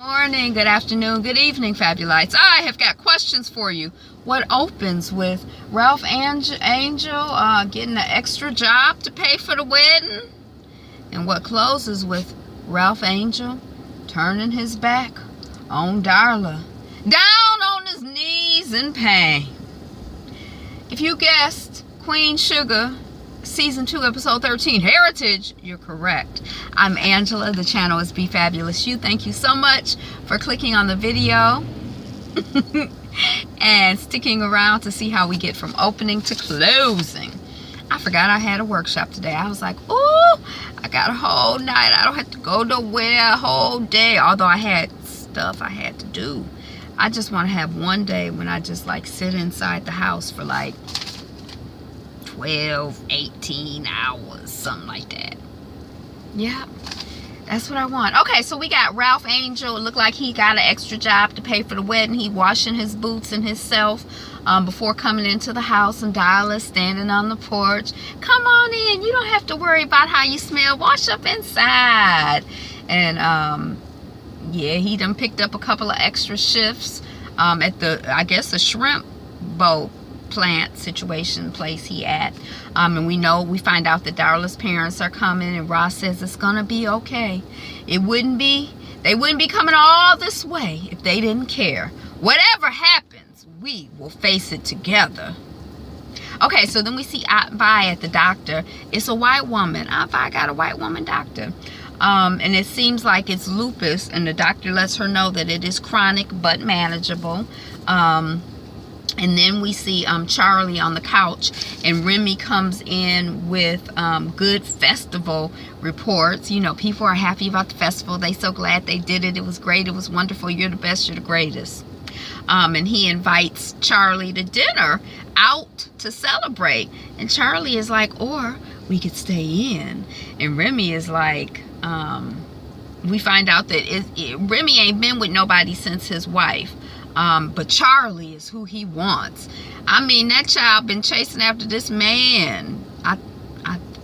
Morning, good afternoon, good evening, Fabulites. I have got questions for you. What opens with Ralph Angel getting an extra job to pay for the wedding? And what closes with Ralph Angel turning his back on Darla, down on his knees in pain? If you guessed Queen Sugar, Season 2, Episode 13, Heritage, you're correct. I'm Angela. The channel is Be Fabulous You. Thank you so much for clicking on the video and sticking around to see how we get from opening to closing. I forgot I had a workshop today. I was like, oh, I got a whole night. I don't have to go nowhere a whole day. Although I had stuff I had to do. I just want to have one day when I just like sit inside the house for like 12, 18 hours, something like that. Yeah, that's what I want. Okay, so we got Ralph Angel. It looked like he got an extra job to pay for the wedding. He washing his boots and himself before coming into the house, and Darla standing on the porch. Come on in. You don't have to worry about how you smell. Wash up inside. And yeah, he done picked up a couple of extra shifts at the, I guess, the shrimp boat plant situation place he at, and we find out that Darla's parents are coming, and Ross says it's gonna be okay. They wouldn't be coming all this way if they didn't care. Whatever happens, we will face it together. Okay, so then we see Aunt Vi at the doctor. It's a white woman. Aunt Vi got a white woman doctor. And it seems like it's lupus, and the doctor lets her know that it is chronic but manageable. And then we see Charlie on the couch, and Remy comes in with good festival reports. You know, people are happy about the festival. They so glad they did it. It was great. It was wonderful. You're the best. You're the greatest. And he invites Charlie to dinner out to celebrate. And Charlie is like, or we could stay in. And Remy is like, we find out that Remy ain't been with nobody since his wife. But Charlie is who he wants. I mean, that child been chasing after this man.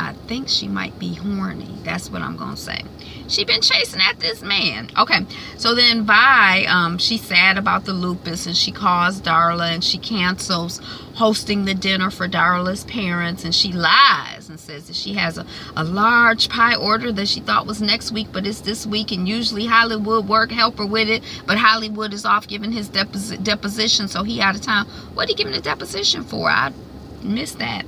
I think she might be horny. That's what I'm gonna say. She been chasing after this man. Okay, so then Vi, she's sad about the lupus, and she calls Darla, and she cancels hosting the dinner for Darla's parents, and she lies and says that she has a large pie order that she thought was next week, but it's this week, and usually Hollywood work help her with it, but Hollywood is off giving his deposition, so he out of town. What he giving a deposition for? I missed that.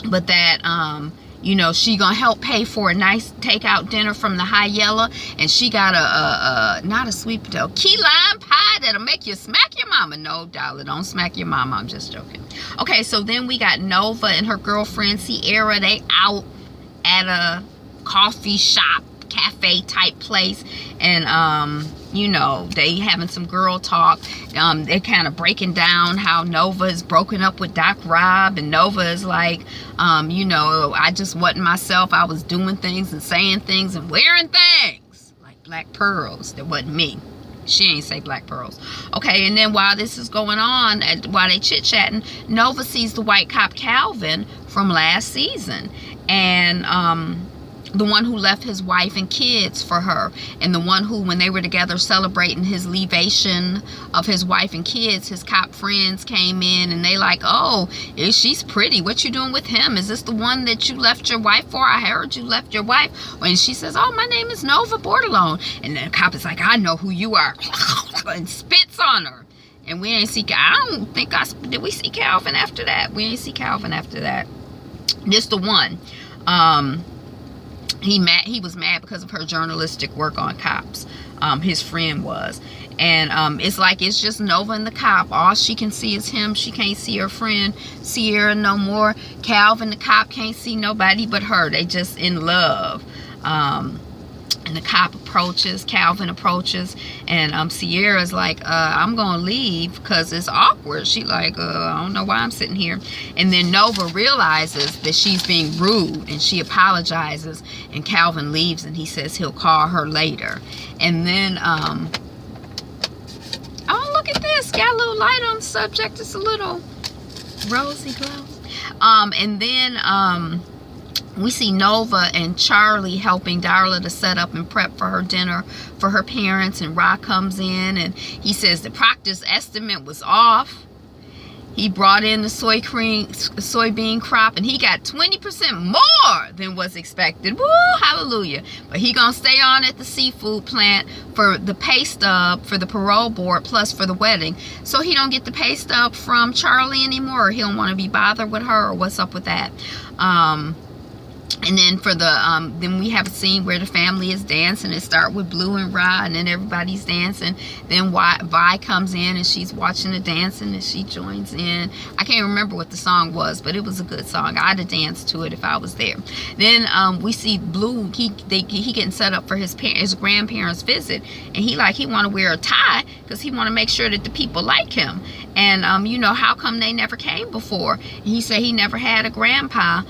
But that you know, she gonna help pay for a nice takeout dinner from the High Yellow, and she got a not a sweet potato, key lime pie that'll make you smack your mama. No, Darla, don't smack your mama. I'm just joking. Okay, so then we got Nova and her girlfriend Sierra. They out at a coffee shop, cafe type place, and you know, they having some girl talk. They're kind of breaking down how Nova is broken up with Doc Rob, and Nova is like, you know, I just wasn't myself. I was doing things and saying things and wearing things like black pearls. That wasn't me. She ain't say black pearls. Okay, and then while this is going on, while they chit-chatting, Nova sees the white cop Calvin from last season, and the one who left his wife and kids for her, and the one who, when they were together celebrating his leavation of his wife and kids, his cop friends came in, and they like, oh, she's pretty. What you doing with him? Is this the one that you left your wife for? I heard you left your wife. And she says, oh, my name is Nova Bordelon. And the cop is like, I know who you are, and spits on her. And we ain't see, I don't think did we see Calvin after that? We ain't see Calvin after that. This the one. He was mad because of her journalistic work on cops. His friend was. And it's like it's just Nova and the cop. All she can see is him. She can't see her friend Sierra no more. Calvin, the cop, can't see nobody but her. They just in love. And the cop approaches, Calvin approaches, and Sierra's like, I'm gonna leave because it's awkward. She like, I don't know why I'm sitting here. And then Nova realizes that she's being rude, and she apologizes, and Calvin leaves, and he says he'll call her later. And then oh, look at this, got a little light on the subject. It's a little rosy glow. And then We see Nova and Charlie helping Darla to set up and prep for her dinner for her parents, and Ra comes in and he says the proctor's estimate was off. He brought in the soybean crop and he got 20% more than was expected. Woo, hallelujah. But he gonna stay on at the seafood plant for the pay stub for the parole board plus for the wedding. So he don't get the pay stub from Charlie anymore, or he don't want to be bothered with her, or what's up with that. And then for the then we have a scene where the family is dancing. It starts with Blue and Ra, and then everybody's dancing. Then Vi comes in and she's watching the dancing and she joins in. I can't remember what the song was, but it was a good song. I'd have danced to it if I was there. Then we see Blue. He getting set up for his grandparents' visit, and he want to wear a tie because he want to make sure that the people like him. And you know, how come they never came before? And he said he never had a grandma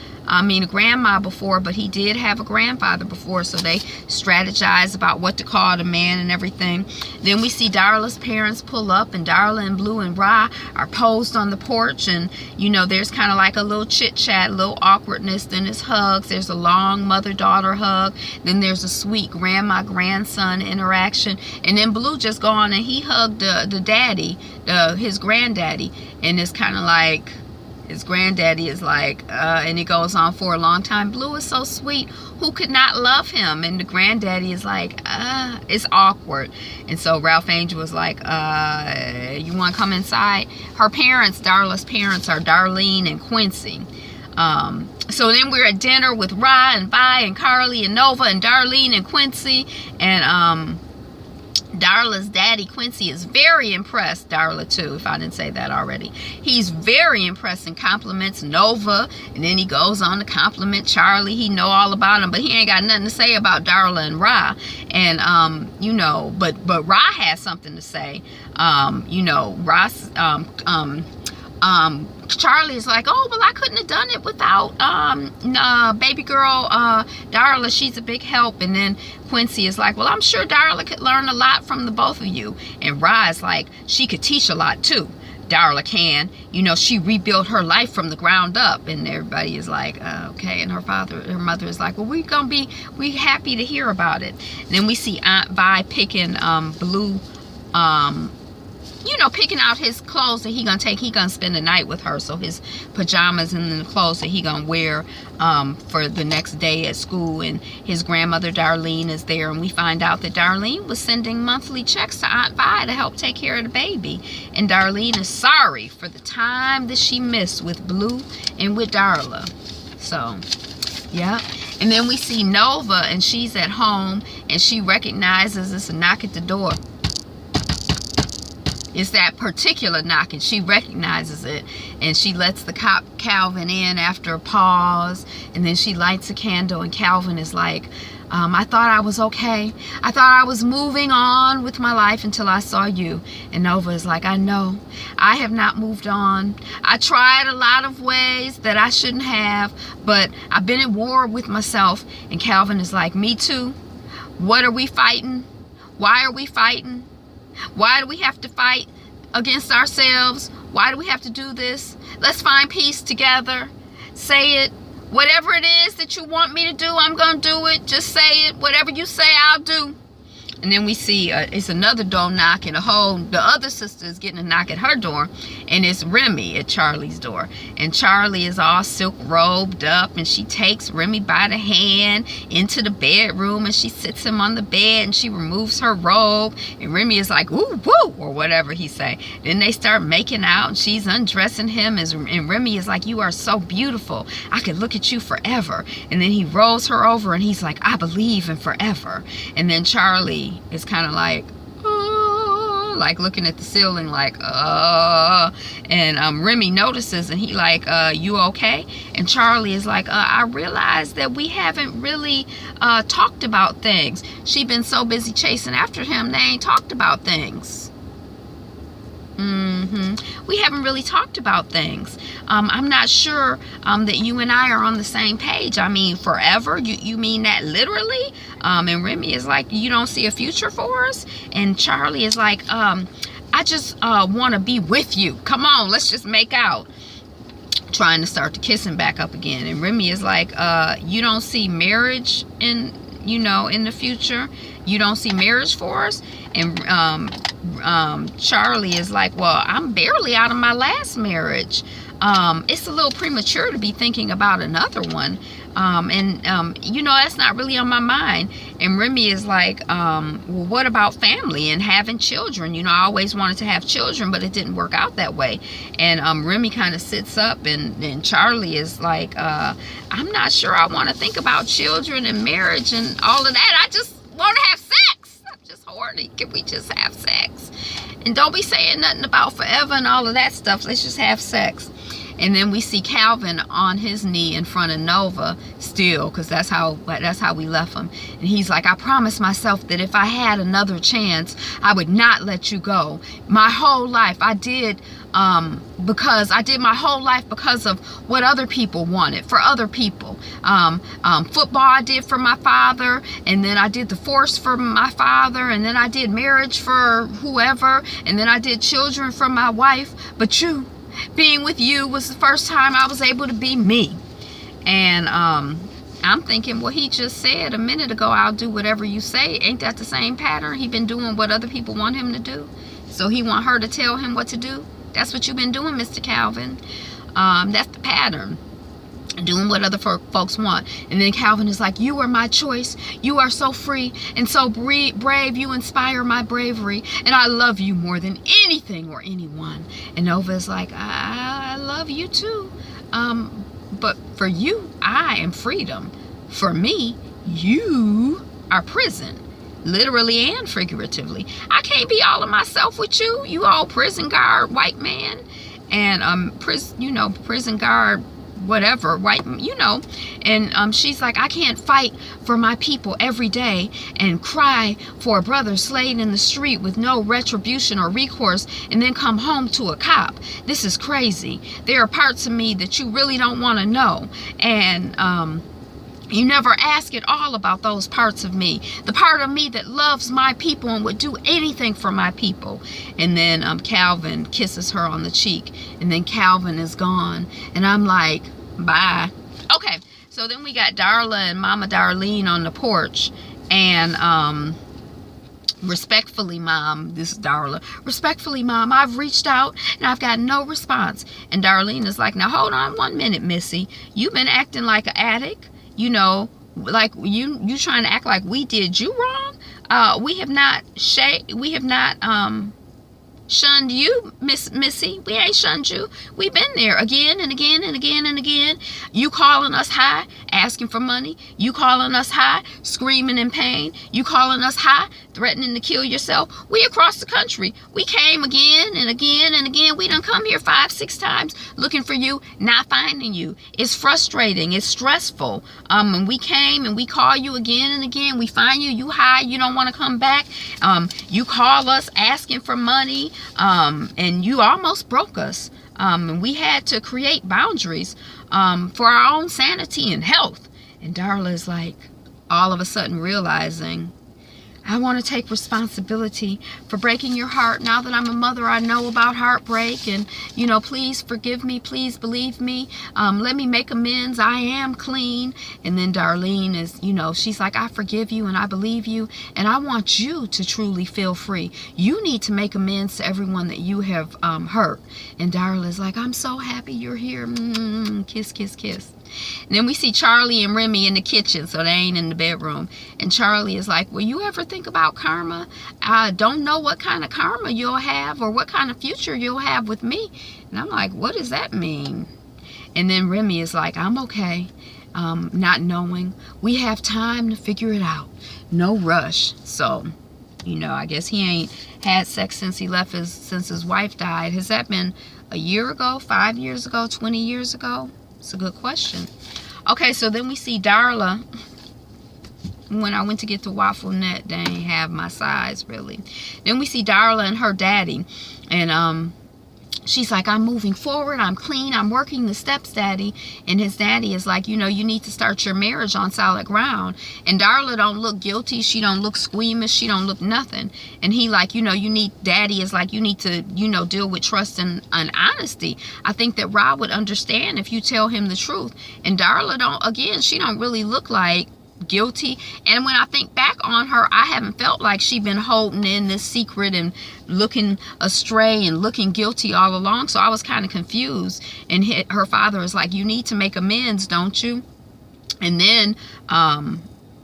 before, but he did have a grandfather before. So they strategize about what to call the man and everything. Then we see Darla's parents pull up, and Darla and Blue and Ra are posed on the porch, and you know, there's kind of like a little chit chat, a little awkwardness. Then there's hugs. There's a long mother-daughter hug. Then there's a sweet grandma-grandson interaction, and then Blue just go on and he hugged the daddy, his granddaddy, and it's kind of like his granddaddy is like, and it goes on for a long time. Blue is so sweet. Who could not love him? And the granddaddy is like, it's awkward. And so Ralph Angel was like, you want to come inside? Her parents, Darla's parents, are Darlene and Quincy. So then we're at dinner with Ra and Vi and Carly and Nova and Darlene and Quincy. And Darla's daddy, Quincy, is very impressed. Darla, too, if I didn't say that already. He's very impressed and compliments Nova. And then he goes on to compliment Charlie. He know all about him, but he ain't got nothing to say about Darla and Ra. And, you know, but Ra has something to say. You know, Ross, Charlie is like, oh, well, I couldn't have done it without baby girl Darla. She's a big help. And then Quincy is like, well, I'm sure Darla could learn a lot from the both of you. And Ra is like, she could teach a lot too. Darla can. You know, she rebuilt her life from the ground up. And everybody is like, okay. And her mother is like, well, we happy to hear about it. And then we see Aunt Vi picking Blue, you know, picking out his clothes that he gonna spend the night with her. So his pajamas and the clothes that he gonna wear for the next day at school. And his grandmother Darlene is there, and we find out that Darlene was sending monthly checks to Aunt Vi to help take care of the baby. And Darlene is sorry for the time that she missed with Blue and with Darla. So yeah. And then we see Nova, and she's at home, and she recognizes it's a knock at the door. It's that particular knock, and she recognizes it, and she lets the cop Calvin in after a pause, and then she lights a candle, and Calvin is like, I thought I was okay. I thought I was moving on with my life until I saw you. And Nova is like, I know. I have not moved on. I tried a lot of ways that I shouldn't have, but I've been at war with myself. And Calvin is like, me too. What are we fighting? Why are we fighting? Why do we have to fight against ourselves? Why do we have to do this? Let's find peace together. Say it. Whatever it is that you want me to do, I'm going to do it. Just say it. Whatever you say, I'll do. And then we see it's another door knock, and the other sister is getting a knock at her door, and it's Remy at Charlie's door. And Charlie is all silk robed up, and she takes Remy by the hand into the bedroom, and she sits him on the bed, and she removes her robe, and Remy is like, ooh, woo, or whatever he say. Then they start making out, and she's undressing him, and Remy is like, you are so beautiful. I could look at you forever. And then he rolls her over, and he's like, I believe in forever. And then Charlie is kind of like, like looking at the ceiling like, and Remy notices, and he like, you okay? And Charlie is like, I realized that we haven't really talked about things. She been so busy chasing after him, they ain't talked about things. We haven't really talked about things. I'm not sure that you and I are on the same page. I mean, forever? You mean that literally? And Remy is like, you don't see a future for us? And Charlie is like, I just want to be with you. Come on, let's just make out. trying to start the kissing back up again. And Remy is like, you don't see marriage in, you know, in the future? You don't see marriage for us? And Charlie is like, well, I'm barely out of my last marriage. It's a little premature to be thinking about another one. You know, that's not really on my mind. And Remy is like, well, what about family and having children? You know, I always wanted to have children, but it didn't work out that way. And Remy kind of sits up, and Charlie is like, I'm not sure I want to think about children and marriage and all of that. I just want to have sex. I'm just horny. Can we just have sex? And don't be saying nothing about forever and all of that stuff. Let's just have sex. And then we see Calvin on his knee in front of Nova still, because that's how we left him. And he's like, I promised myself that if I had another chance, I would not let you go. My whole life I did my whole life because of what other people wanted, for other people. Football I did for my father, and then I did the force for my father, and then I did marriage for whoever, and then I did children for my wife. But you, being with you was the first time I was able to be me. And I'm thinking, well, he just said a minute ago, I'll do whatever you say. Ain't that the same pattern? He been doing what other people want him to do, so he want her to tell him what to do. That's what you've been doing, Mr. Calvin. That's the pattern. Doing what other folks want. And then Calvin is like, you are my choice. You are so free and so brave. You inspire my bravery, and I love you more than anything or anyone. And Nova is like, I love you too. But for you, I am freedom. For me, you are prison. Literally and figuratively. I can't be all of myself with you, you old prison guard white man. And prison guard whatever, white, you know. And she's like, I can't fight for my people every day and cry for a brother slain in the street with no retribution or recourse, and then come home to a cop. This is crazy. There are parts of me that you really don't want to know. And you never ask at all about those parts of me. The part of me that loves my people and would do anything for my people. And then Calvin kisses her on the cheek. And then Calvin is gone. And I'm like, bye. Okay, so then we got Darla and Mama Darlene on the porch. And respectfully, Mom, this is Darla. Respectfully, Mom, I've reached out and I've got no response. And Darlene is like, now hold on 1 minute, Missy. You've been acting like an addict. You know, like you trying to act like we did you wrong. We have not shunned you, Missy. We ain't shunned you. We've been there again and again and again and again. You calling us high, asking for money. You calling us high, screaming in pain. You calling us high, threatening to kill yourself. We across the country. We came again and again and again. We done come here 5-6 times looking for you, not finding you. It's frustrating. It's stressful. And we came and we call you again and again. We find you. You high. You don't want to come back. You call us asking for money. And you almost broke us. And we had to create boundaries for our own sanity and health. And Darla is like, all of a sudden realizing, I want to take responsibility for breaking your heart. Now that I'm a mother, I know about heartbreak. And, you know, please forgive me. Please believe me. Let me make amends. I am clean. And then Darlene is, you know, she's like, I forgive you and I believe you. And I want you to truly feel free. You need to make amends to everyone that you have hurt. And Darla is like, I'm so happy you're here. Kiss, kiss, kiss. And then we see Charlie and Remy in the kitchen, so they ain't in the bedroom. And Charlie is like, will you ever think about karma? I don't know what kind of karma you'll have or what kind of future you'll have with me. And I'm like, what does that mean? And then Remy is like, I'm okay. Not knowing. We have time to figure it out. No rush. So, you know, I guess he ain't had sex since his wife died. Has that been a year ago, 5 years ago, 20 years ago? It's a good question. Okay, so then we see Darla. When I went to get the waffle net, they ain't have my size really. Then we see Darla and her daddy. And she's like, I'm moving forward, I'm clean, I'm working the steps, Daddy. And his daddy is like, you know, you need to start your marriage on solid ground. And Darla don't look guilty, she don't look squeamish, she don't look nothing. And he like, you know, Daddy is like, you need to, you know, deal with trust and honesty. I think that Ra would understand if you tell him the truth. And Darla don't, again, she don't really look like guilty. And when I think back on her, I haven't felt like she'd been holding in this secret and looking astray and looking guilty all along. So I was kind of confused. And her father is like, you need to make amends, don't you? And then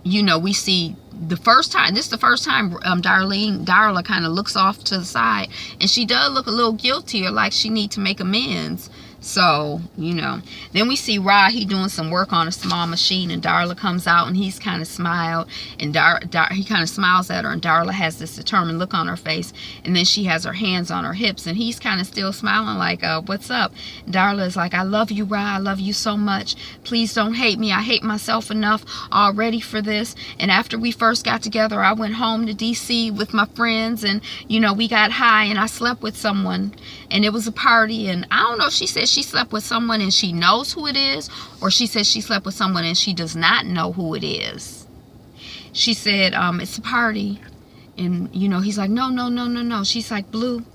you know, we see the first time, this is the first time Darla kind of looks off to the side, and she does look a little guilty, or like she needs to make amends. So, you know, then we see Ra, he doing some work on a small machine, and Darla comes out and he's kind of smiled, and he kind of smiles at her, and Darla has this determined look on her face, and then she has her hands on her hips, and he's kind of still smiling like, what's up? Darla is like, I love you, Ra, I love you so much. Please don't hate me. I hate myself enough already for this. And after we first got together, I went home to DC with my friends, and, you know, we got high, and I slept with someone, and it was a party, and I don't know if she said she slept with someone and she knows who it is, or she said she slept with someone and she does not know who it is. She said, it's a party. And, you know, he's like, no. She's like, Blue,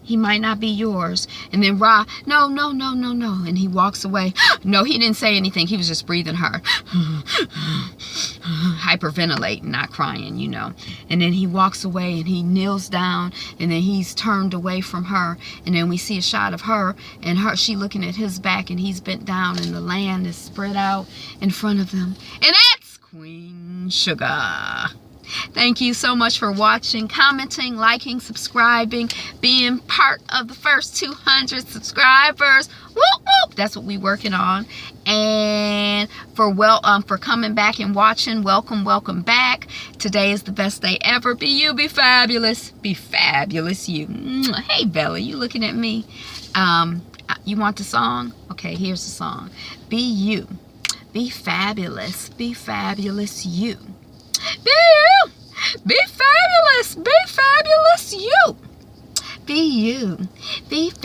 he might not be yours. And then Ra, no. And he walks away. No, he didn't say anything. He was just breathing hard. Hyperventilating, not crying, you know. And then he walks away and he kneels down, and then he's turned away from her. And then we see a shot of her, and she looking at his back, and he's bent down, and the land is spread out in front of them. And that's Queen Sugar. Thank you so much for watching, commenting, liking, subscribing, being part of the first 200 subscribers. Whoop, whoop. That's what we're working on. And for coming back and watching, welcome back. Today is the best day ever. Be you, be fabulous. Be fabulous, you. Hey, Bella, you looking at me? You want the song? Okay, here's the song. Be you. Be fabulous. Be fabulous, you. Be you. Be fabulous. Be fabulous, you. Be you. Be fabulous.